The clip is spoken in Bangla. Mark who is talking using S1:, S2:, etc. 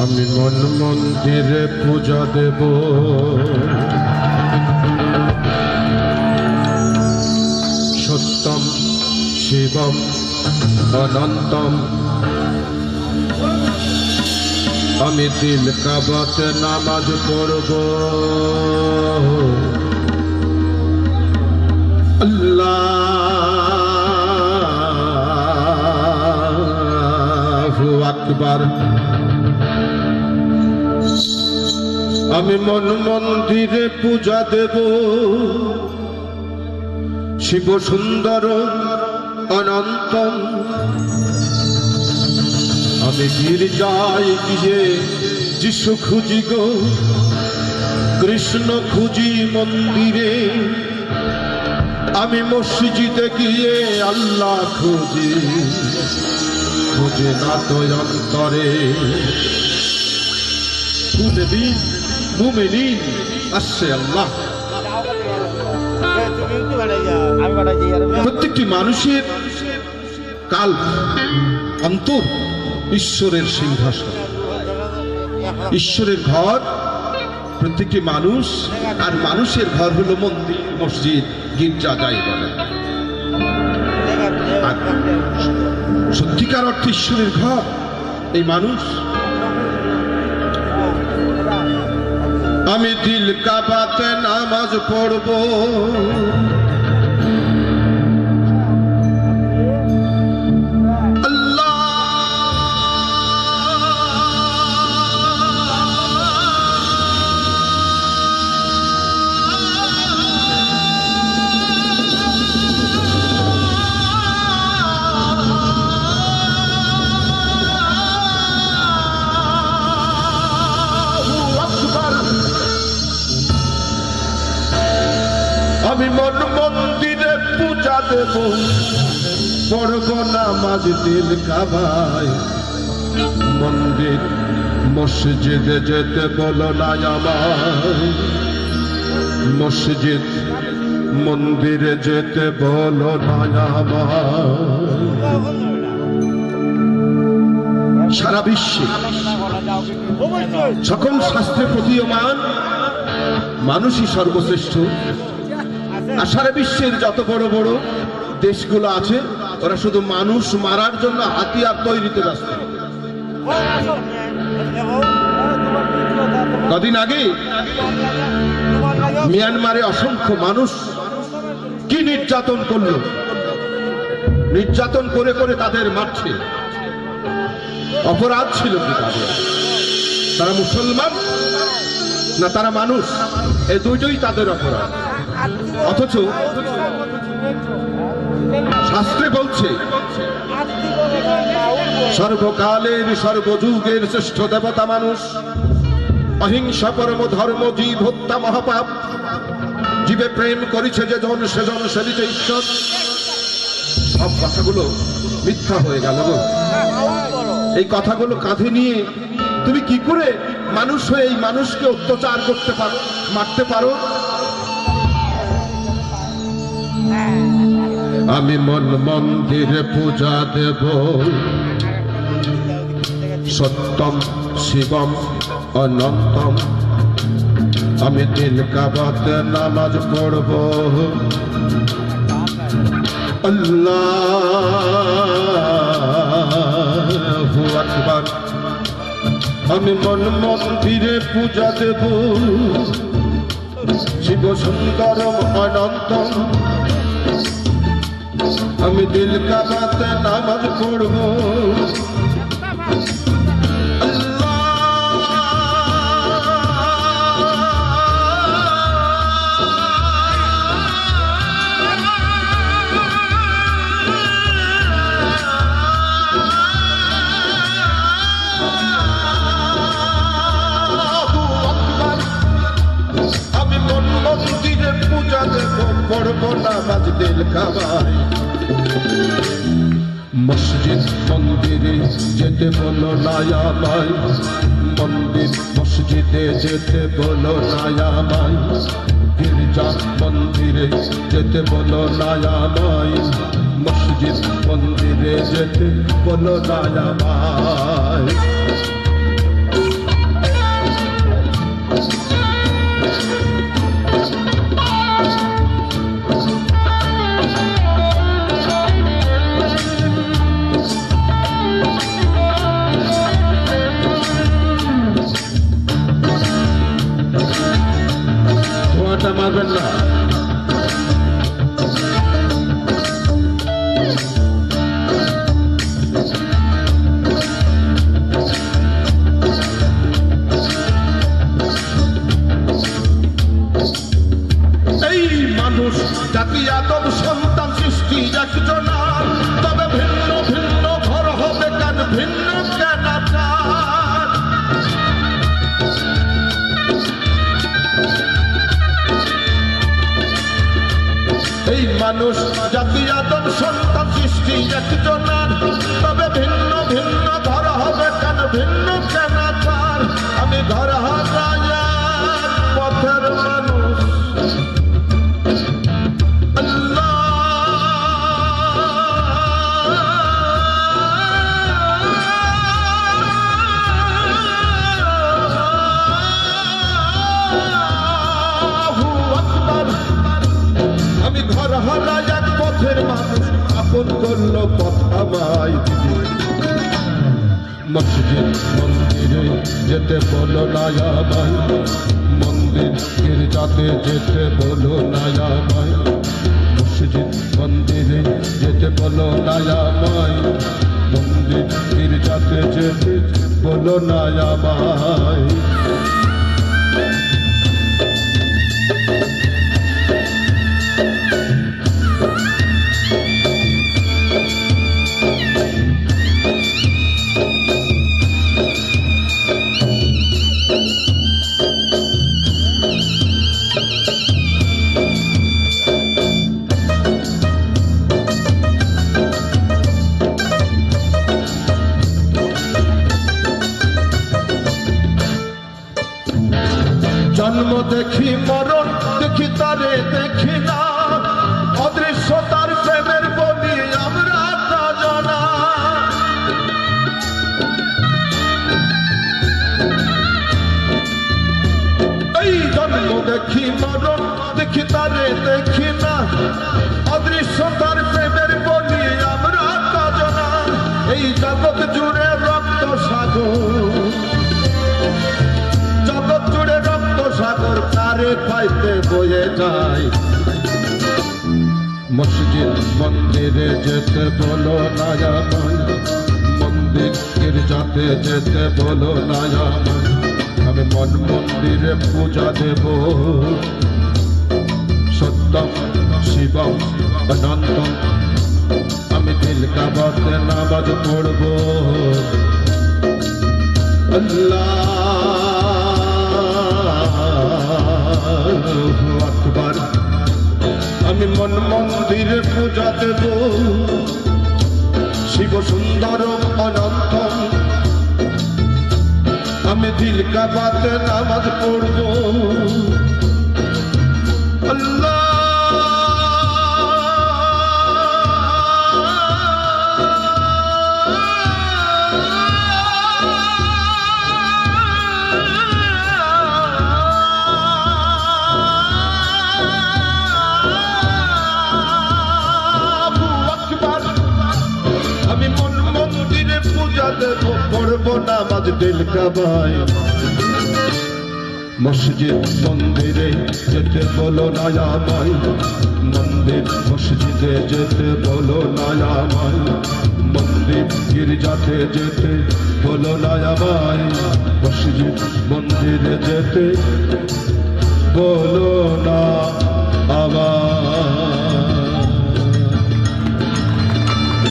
S1: আমি মন মন্দিরে পূজা দেব, সত্যম শিবম অনন্তম। আমি দিল কাবাতে নামাজ পড়ব, আল্লাহু আকবার। আমি মন মন্দিরে পূজা দেব, শিব সুন্দর অনন্তম। আমি গির্জায় গিয়ে যিশু খুঁজি গো, কৃষ্ণ খুঁজি মন্দিরে। আমি মসজিদে গিয়ে আল্লাহ খুঁজি, খুঁজে না তো অন্তরে। মুমিন মুমিনিন আসছে আল্লাহ। প্রত্যেকটি মানুষের কাল অন্তর ঈশ্বরের সিংহাসন, ঈশ্বরের ঘর প্রত্যেকটি মানুষ। আর মানুষের ঘর হলো মন্দির, মসজিদ, গির্জা যাই বলে। আর সত্যিকার অর্থে ঈশ্বরের ঘর এই মানুষ। আমি দিল কাবাতে নামাজ পড়ব, আমি মন মন্দিরে পূজা দেব, পড়ব নামাজ দিল কাবায়। মন্দির মসজিদে যেতে বলো না আমায়, মসজিদ মন্দিরে যেতে বলো না আমায়। সারা বিশ্বে সকল শাস্ত্রে প্রতীয়মান মানুষই সর্বশ্রেষ্ঠ। আর সারা বিশ্বের যত বড় বড় দেশগুলো আছে, ওরা শুধু মানুষ মারার জন্য হাতিয়ার তৈরিতে ব্যস্ত। কদিন আগে মিয়ানমারে অসংখ্য মানুষ কি নির্যাতন করলো, নির্যাতন করে করে তাদের মারছে। অপরাধ ছিল কি তাদের? তারা মুসলমান না তারা মানুষ? এই দুইটাই তাদের অপরাধ। অথচ শাস্ত্রে বলছে সর্বকালের সর্বযুগের শ্রেষ্ঠ দেবতা মানুষ, অহিংসা পরম ধর্ম, জীব হত্যা মহাপাপ, জীবে প্রেম করেছে যে জন সেজন সেবিছে ঈশ্বর। সব কথাগুলো মিথ্যা হয়ে গেল গো। এই কথাগুলো কাঁধে নিয়ে তুমি কি করে মানুষ হয়ে এই মানুষকে অত্যাচার করতে পারো, মারতে পারো? আমি মন মন্দিরে পূজা দেব, সত্যম শিবম অনন্তম। আমি দিল কাবাতে নামাজ পড়ব, আল্লাহু আকবার। আমি মন মন্দিরে পূজা দেব, শিব সুন্দরম অনন্তম। আমি দিল কাবাতে নামাজ পড়ব, আমি মন মন্দিরে পূজা দেব, পড়ব নামাজ দিল কাবায়। মসজিদ মন্দিরে যেতে বলো না আমায়, মন্দির মসজিদে যেতে বলো না আমায়। গির্জা মন্দিরে যেতে বলো না আমায়, মসজিদ মন্দিরে যেতে বলো না আমায়। একজনার, তবে ভিন্ন ভিন্ন ঘর হবে কেন, ভিন্ন কেন তার? আমি ঘর হারায়া পথের মানুষ। আল্লাহ আমি ঘর হারা এক পথের মানুষ, আপন করলো পথ আমায়। মসজিদ মন্দিরে যেতে বলো না আমায়, মন্দির গির্জাতে যেতে বলো না আমায়। মসজিদ মন্দিরে যেতে বলো না আমায়, মন্দির গির্জাতে যেতে বলো না আমায়। জন্ম দেখি মরণ দেখি তারে দেখি না, অদৃশ্য তার প্রেমের বলি আমরা জানা। এই জন্ম দেখি মরণ দেখি তারে দেখি না, অদৃশ্য তার প্রেমের বলি আমরা জানা। এই জগৎ জুড়ে রক্ত সাগর, জগৎ জুড়ে রক্ত সাগর কারে পাইতে বয়ে যায়। মসজিদ মন্দিরে যেতে বলো না আমায়, মন্দির গির্জাতে যেতে বলো না আমায়। আমি মন মন্দিরে পূজা দেব, সত্যম শিবম অনন্তম। আমি দিল কাবাতে নামাজ পড়ব। আল্লাহু আকবার। আমি মন মন্দিরে পূজা দেব, শিব সুন্দর অনন্ত। আমি দিল কাবাতে নামাজ পড়ব। আল্লাহ আমি মন মন্দিরে পূজা দেব, পড়বো নামাজ দিল কাবায়। মসজিদ মন্দিরে যেতে বলো না আমায়, মন্দির মসজিদে যেতে বলো না আমায়। মন্দির গির্জাতে যেতে বলো না আমায়, মসজিদ মন্দিরে যেতে বলো